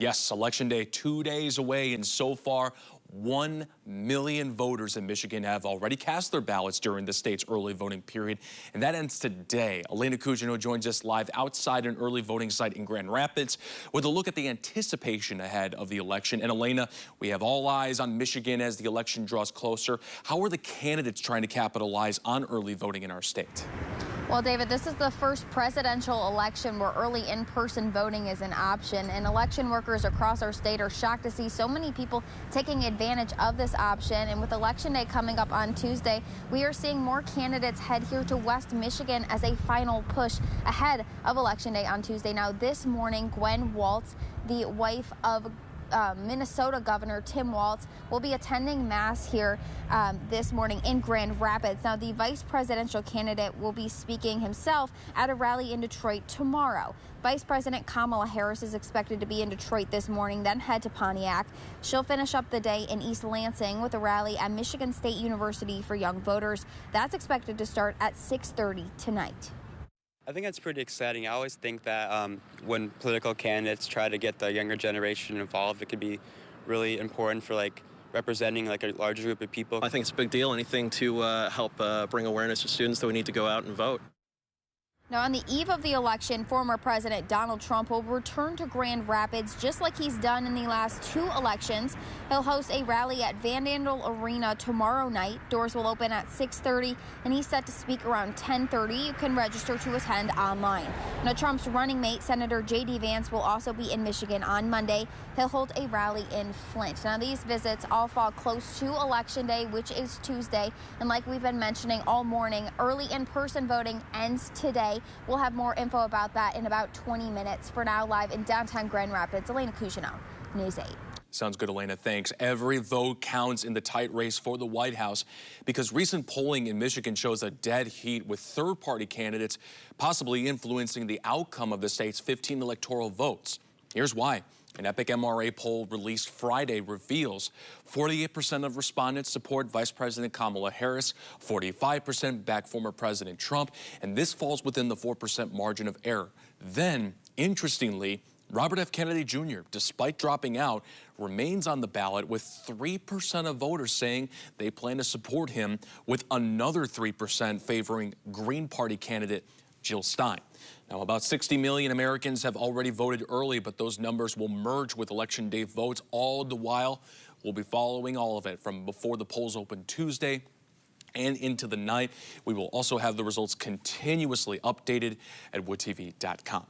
Yes, Election Day 2 days away, and so far, 1 million voters in Michigan have already cast their ballots during the state's early voting period, and that ends today. Elena Cugino joins us live outside an early voting site in Grand Rapids with a look at the anticipation ahead of the election. And Elena, we have all eyes on Michigan as the election draws closer. How are the candidates trying to capitalize on early voting in our state? Well, David, this is the first presidential election where early in-person voting is an option, and election workers across our state are shocked to see so many people taking advantage of this option. And with Election Day coming up on Tuesday, we are seeing more candidates head here to West Michigan as a final push ahead of Election Day on Tuesday. Now, this morning, Gwen Walz, the wife of Minnesota Governor Tim Walz, will be attending Mass here this morning in Grand Rapids. Now, the vice presidential candidate will be speaking himself at a rally in Detroit tomorrow. Vice President Kamala Harris is expected to be in Detroit this morning, then head to Pontiac. She'll finish up the day in East Lansing with a rally at Michigan State University for young voters. That's expected to start at 6:30 tonight. I think that's pretty exciting. I always think that when political candidates try to get the younger generation involved, it could be really important for representing a larger group of people. I think it's a big deal. Anything to help bring awareness to students that we need to go out and vote. Now, on the eve of the election, former President Donald Trump will return to Grand Rapids just like he's done in the last 2 elections. He'll host a rally at Van Andel Arena tomorrow night. Doors will open at 6:30, and he's set to speak around 10:30. You can register to attend online. Now, Trump's running mate, Senator J.D. Vance, will also be in Michigan on Monday. He'll hold a rally in Flint. Now, these visits all fall close to Election Day, which is Tuesday. And like we've been mentioning all morning, early in-person voting ends today. We'll have more info about that in about 20 minutes. For now, live in downtown Grand Rapids, Elena Cugino, News 8. Sounds good, Elena. Thanks. Every vote counts in the tight race for the White House because recent polling in Michigan shows a dead heat with third-party candidates possibly influencing the outcome of the state's 15 electoral votes. Here's why. An Epic MRA poll released Friday reveals 48% of respondents support Vice President Kamala Harris, 45% back former President Trump, and this falls within the 4% margin of error. Then, interestingly, Robert F. Kennedy Jr., despite dropping out, remains on the ballot with 3% of voters saying they plan to support him, with another 3% favoring Green Party candidate Jill Stein. Now, about 60 million Americans have already voted early, but those numbers will merge with Election Day votes. All the while, we'll be following all of it from before the polls open Tuesday and into the night. We will also have the results continuously updated at woodtv.com.